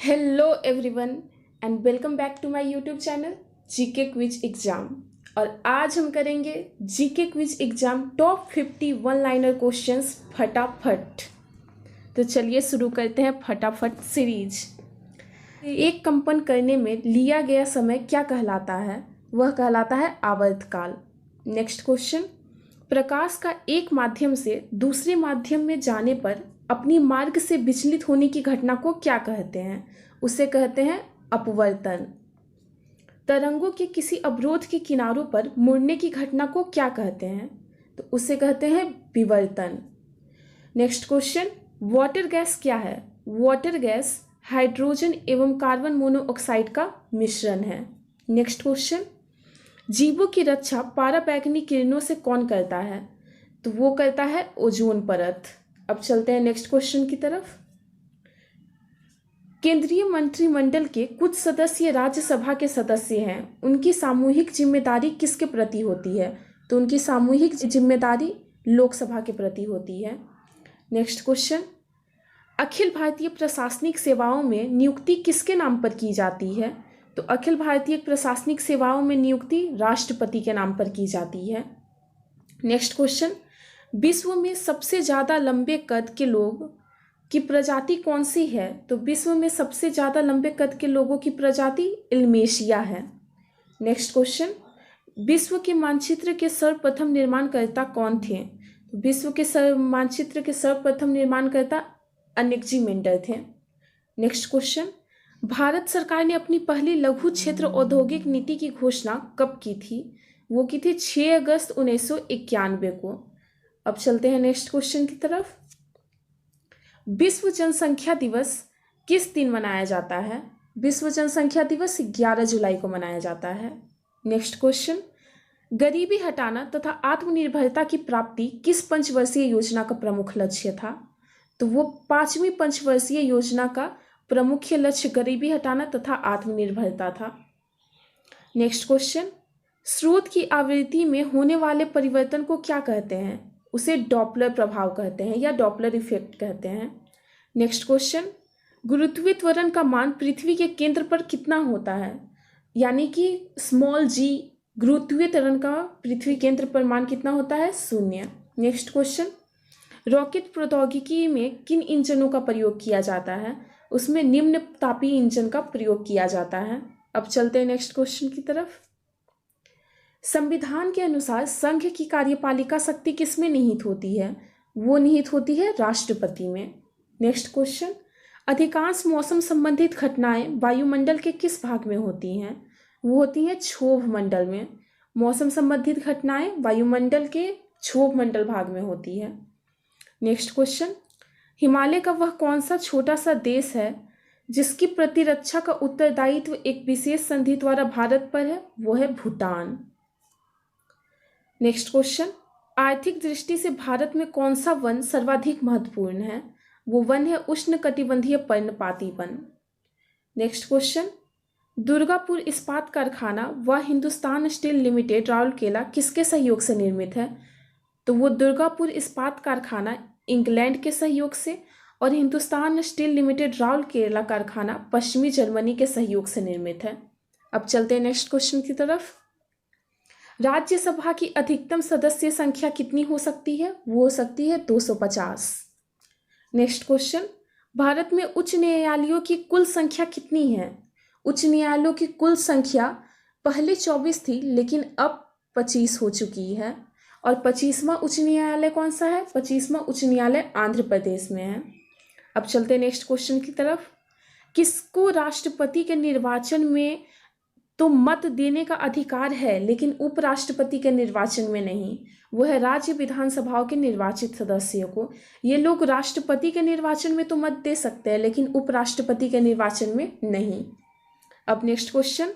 Hello everyone and welcome back to my YouTube channel GK quiz exam. और आज हम करेंगे GK quiz exam top 50 one liner questions फटाफट। तो चलिए शुरू करते हैं फटाफट सीरीज। एक कंपन करने में लिया गया समय क्या कहलाता है? वह कहलाता है आवर्तकाल। नेक्स्ट क्वेश्चन, प्रकाश का एक माध्यम से दूसरे माध्यम में जाने पर अपनी मार्ग से विचलित होने की घटना को क्या कहते हैं? उसे कहते हैं अपवर्तन। तरंगों के किसी अवरोध के किनारों पर मुड़ने की घटना को क्या कहते हैं? तो उसे कहते हैं विवर्तन। नेक्स्ट क्वेश्चन, वाटर गैस क्या है? वाटर गैस हाइड्रोजन एवं कार्बन मोनोऑक्साइड का मिश्रण है। नेक्स्ट क्वेश्चन, जीवों की रक्षा पाराबैंगनी किरणों से कौन करता है? तो वो करता है ओजोन परत। अब चलते हैं नेक्स्ट क्वेश्चन की तरफ। केंद्रीय मंत्रिमंडल के कुछ सदस्य राज्यसभा के सदस्य हैं, उनकी सामूहिक जिम्मेदारी किसके प्रति होती है? तो उनकी सामूहिक जिम्मेदारी लोकसभा के प्रति होती है। नेक्स्ट क्वेश्चन, अखिल भारतीय प्रशासनिक सेवाओं में नियुक्ति किसके नाम पर की जाती है? तो अखिल भारतीय प्रशासनिक सेवाओं में नियुक्ति राष्ट्रपति के नाम पर की जाती है। नेक्स्ट क्वेश्चन, विश्व में सबसे ज़्यादा लंबे कद के लोग की प्रजाति कौन सी है? तो विश्व में सबसे ज़्यादा लंबे कद के लोगों की प्रजाति इल्मेशिया है। नेक्स्ट क्वेश्चन, विश्व के मानचित्र के सर्वप्रथम निर्माणकर्ता कौन थे? तो विश्व के मानचित्र के सर्वप्रथम निर्माणकर्ता अनेकजी मेंडल थे। नेक्स्ट क्वेश्चन, भारत सरकार ने अपनी पहली लघु क्षेत्र औद्योगिक नीति की घोषणा कब की थी? वो की थी 6 अगस्त 1991 को। अब चलते हैं नेक्स्ट क्वेश्चन की तरफ। विश्व जनसंख्या दिवस किस दिन मनाया जाता है? विश्व जनसंख्या दिवस 11 जुलाई को मनाया जाता है। नेक्स्ट क्वेश्चन, गरीबी हटाना तथा आत्मनिर्भरता की प्राप्ति किस पंचवर्षीय योजना का प्रमुख लक्ष्य था? तो वो 5वीं पंचवर्षीय योजना का प्रमुख लक्ष्य गरीबी हटाना तथा आत्मनिर्भरता था। नेक्स्ट क्वेश्चन, स्रोत की आवृत्ति में होने वाले परिवर्तन को क्या कहते हैं? उसे डॉपलर प्रभाव कहते हैं या डॉपलर इफेक्ट कहते हैं। नेक्स्ट क्वेश्चन, गुरुत्वीय त्वरण का मान पृथ्वी के केंद्र पर कितना होता है? यानी कि स्मॉल जी गुरुत्वीय त्वरण का पृथ्वी केंद्र पर मान कितना होता है? 0। नेक्स्ट क्वेश्चन, रॉकेट प्रौद्योगिकी में किन इंजनों का प्रयोग किया जाता है? उसमें निम्न तापीय इंजन का प्रयोग किया जाता है। अब चलते हैं नेक्स्ट क्वेश्चन की तरफ। संविधान के अनुसार संघ की कार्यपालिका शक्ति किसमें निहित होती है? वो निहित होती है राष्ट्रपति में। नेक्स्ट क्वेश्चन, अधिकांश मौसम संबंधित घटनाएं वायुमंडल के किस भाग में होती हैं? वो होती हैं क्षोभ मंडल में। मौसम संबंधित घटनाएं वायुमंडल के क्षोभ मंडल भाग में होती है। नेक्स्ट क्वेश्चन, हिमालय का वह कौन सा छोटा सा देश है जिसकी प्रतिरक्षा का उत्तरदायित्व एक विशेष संधि द्वारा भारत पर है? वो है भूटान। नेक्स्ट क्वेश्चन, आर्थिक दृष्टि से भारत में कौन सा वन सर्वाधिक महत्वपूर्ण है? वो वन है उष्णकटिबंधीय पर्णपाती वन। नेक्स्ट क्वेश्चन, दुर्गापुर इस्पात कारखाना व हिंदुस्तान स्टील लिमिटेड राउरकेला किसके सहयोग से निर्मित है? तो वो दुर्गापुर इस्पात कारखाना इंग्लैंड के सहयोग से और हिंदुस्तान स्टील लिमिटेड राउरकेला कारखाना पश्चिमी जर्मनी के सहयोग से निर्मित है। अब चलते हैं नेक्स्ट क्वेश्चन की तरफ। राज्यसभा की अधिकतम सदस्य संख्या कितनी हो सकती है? वो हो सकती है 250। नेक्स्ट क्वेश्चन, भारत में उच्च न्यायालयों की कुल संख्या कितनी है? उच्च न्यायालयों की कुल संख्या पहले 24 थी लेकिन अब 25 हो चुकी है। और 25वां उच्च न्यायालय कौन सा है? 25वां उच्च न्यायालय आंध्र प्रदेश में है। अब चलते हैं नेक्स्ट क्वेश्चन की तरफ। किसको राष्ट्रपति के निर्वाचन में तो मत देने का अधिकार है लेकिन उपराष्ट्रपति के निर्वाचन में नहीं? वो है राज्य विधानसभाओं के निर्वाचित सदस्यों को। ये लोग राष्ट्रपति के निर्वाचन में तो मत दे सकते हैं लेकिन उपराष्ट्रपति के निर्वाचन में नहीं। अब नेक्स्ट क्वेश्चन,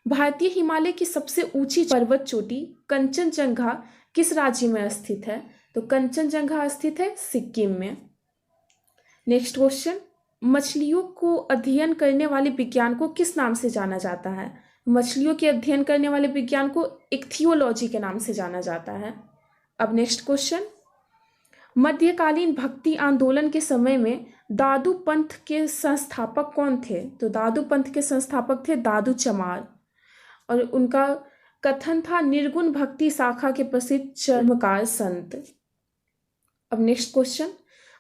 भारतीय हिमालय की सबसे ऊंची पर्वत चोटी कंचनजंगा किस राज्य में स्थित है? तो कंचनजंगा स्थित है सिक्किम में। नेक्स्ट क्वेश्चन, मछलियों को अध्ययन करने वाले विज्ञान को किस नाम से जाना जाता है? मछलियों के अध्ययन करने वाले विज्ञान को इक्थियोलॉजी के नाम से जाना जाता है। अब नेक्स्ट क्वेश्चन, मध्यकालीन भक्ति आंदोलन के समय में दादू पंथ के संस्थापक कौन थे? तो दादू पंथ के संस्थापक थे दादू चमार, और उनका कथन था निर्गुण भक्ति शाखा के प्रसिद्ध चर्मकार संत। अब नेक्स्ट क्वेश्चन,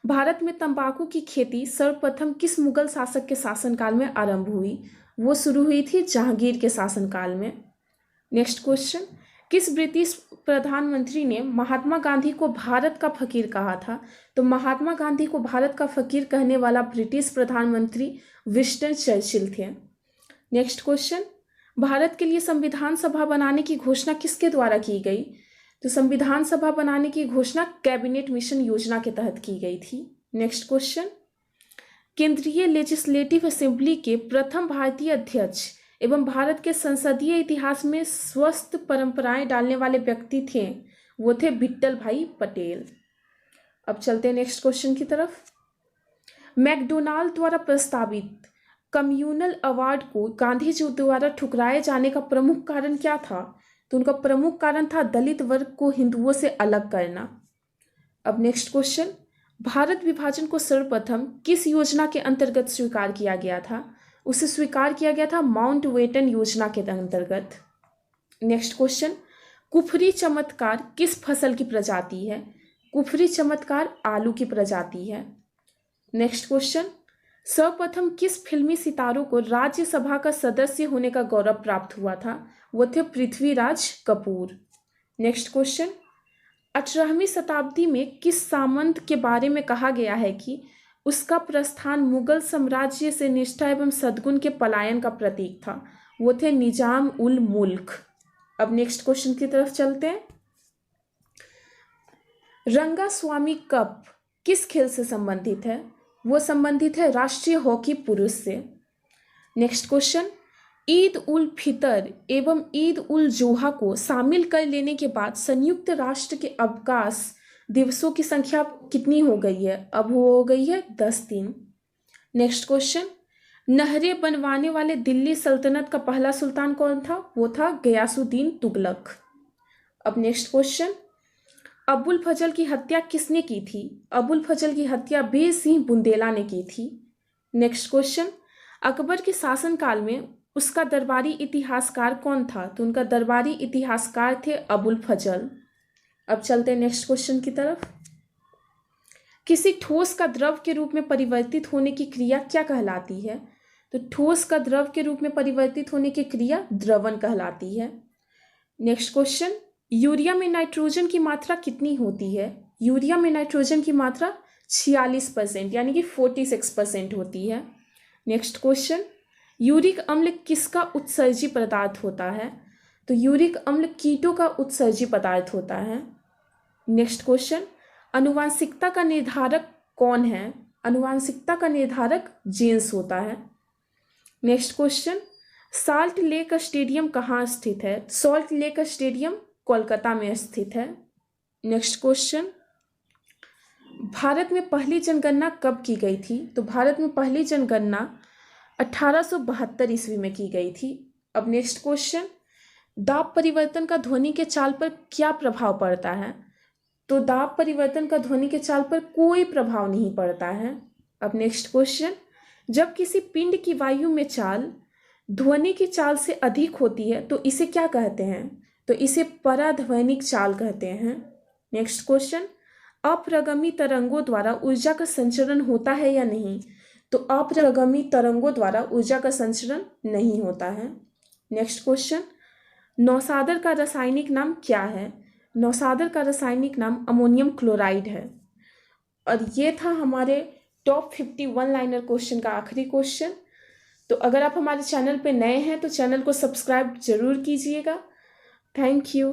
भारत में तंबाकू की खेती सर्वप्रथम किस मुगल शासक के शासनकाल में आरंभ हुई? वो शुरू हुई थी जहांगीर के शासनकाल में। नेक्स्ट क्वेश्चन, किस ब्रिटिश प्रधानमंत्री ने महात्मा गांधी को भारत का फकीर कहा था? तो महात्मा गांधी को भारत का फकीर कहने वाला ब्रिटिश प्रधानमंत्री विंस्टन चर्चिल थे। नेक्स्ट क्वेश्चन, भारत के लिए संविधान सभा बनाने की घोषणा किसके द्वारा की गई? तो संविधान सभा बनाने की घोषणा कैबिनेट मिशन योजना के तहत की गई थी। नेक्स्ट क्वेश्चन, केंद्रीय लेजिस्लेटिव असेंबली के प्रथम भारतीय अध्यक्ष एवं भारत के संसदीय इतिहास में स्वस्थ परंपराएं डालने वाले व्यक्ति थे, वो थे विट्ठल भाई पटेल। अब चलते हैं नेक्स्ट क्वेश्चन की तरफ। मैकडोनाल्ड द्वारा प्रस्तावित कम्युनल अवार्ड को गांधी जी द्वारा ठुकराए जाने का प्रमुख कारण क्या था? तो उनका प्रमुख कारण था दलित वर्ग को हिंदुओं से अलग करना। अब नेक्स्ट क्वेश्चन, भारत विभाजन को सर्वप्रथम किस योजना के अंतर्गत स्वीकार किया गया था? उसे स्वीकार किया गया था माउंटबेटन योजना के अंतर्गत। नेक्स्ट क्वेश्चन, कुफरी चमत्कार किस फसल की प्रजाति है? कुफरी चमत्कार आलू की प्रजाति है। नेक्स्ट क्वेश्चन, सर्वप्रथम किस फिल्मी सितारों को राज्यसभा का सदस्य होने का गौरव प्राप्त हुआ था? वो थे पृथ्वीराज कपूर। नेक्स्ट क्वेश्चन, 18वीं शताब्दी में किस सामंत के बारे में कहा गया है कि उसका प्रस्थान मुगल साम्राज्य से निष्ठा एवं सद्गुण के पलायन का प्रतीक था? वो थे निजाम उल मुल्क। अब नेक्स्ट क्वेश्चन की तरफ चलते हैं। रंगास्वामी कप किस खेल से संबंधित है? वो संबंधित है राष्ट्रीय हॉकी पुरुष से। नेक्स्ट क्वेश्चन, ईद उल फितर एवं ईद उल जोहा को शामिल कर लेने के बाद संयुक्त राष्ट्र के अवकाश दिवसों की संख्या कितनी हो गई है? अब वो हो गई है 10 दिन। नेक्स्ट क्वेश्चन, नहरें बनवाने वाले दिल्ली सल्तनत का पहला सुल्तान कौन था? वो था गयासुद्दीन तुगलक। अब नेक्स्ट क्वेश्चन, अबुल फजल की हत्या किसने की थी? अबुल फजल की हत्या बीर सिंह बुंदेला ने की थी। नेक्स्ट क्वेश्चन, अकबर के शासनकाल में उसका दरबारी इतिहासकार कौन था? तो उनका दरबारी इतिहासकार थे अबुल फजल। अब चलते हैं नेक्स्ट क्वेश्चन की तरफ। किसी ठोस का द्रव के रूप में परिवर्तित होने की क्रिया क्या कहलाती है? तो ठोस का द्रव के रूप में परिवर्तित होने की क्रिया द्रवण कहलाती है। नेक्स्ट क्वेश्चन, यूरिया में नाइट्रोजन की मात्रा कितनी होती है? यूरिया में नाइट्रोजन की मात्रा 46% यानी कि 46% होती है। नेक्स्ट क्वेश्चन, यूरिक अम्ल किसका उत्सर्जी पदार्थ होता है? तो यूरिक अम्ल कीटों का उत्सर्जी पदार्थ होता है। नेक्स्ट क्वेश्चन, अनुवांशिकता का निर्धारक कौन है? अनुवांशिकता का निर्धारक जीन्स होता है। Next question, salt lake stadium कहाँ स्थित है? सॉल्ट लेक स्टेडियम कोलकाता में स्थित है। नेक्स्ट क्वेश्चन, भारत में पहली जनगणना कब की गई थी? तो भारत में पहली जनगणना 1872 ईस्वी में की गई थी। अब नेक्स्ट क्वेश्चन, दाब परिवर्तन का ध्वनि के चाल पर क्या प्रभाव पड़ता है? तो दाब परिवर्तन का ध्वनि के चाल पर कोई प्रभाव नहीं पड़ता है। अब नेक्स्ट क्वेश्चन, जब किसी पिंड की वायु में चाल ध्वनि की चाल से अधिक होती है तो इसे क्या कहते हैं? तो इसे पराध्वनिक चाल कहते हैं। नेक्स्ट क्वेश्चन, अप्रगामी तरंगों द्वारा ऊर्जा का संचरण होता है या नहीं? तो अप्रगामी तरंगों द्वारा ऊर्जा का संचरण नहीं होता है। नेक्स्ट क्वेश्चन, नौसादर का रासायनिक नाम क्या है? नौसादर का रासायनिक नाम अमोनियम क्लोराइड है। और ये था हमारे टॉप 51 लाइनर क्वेश्चन का आखिरी क्वेश्चन। तो अगर आप हमारे चैनल पे नए हैं तो चैनल को सब्सक्राइब जरूर कीजिएगा। Thank you.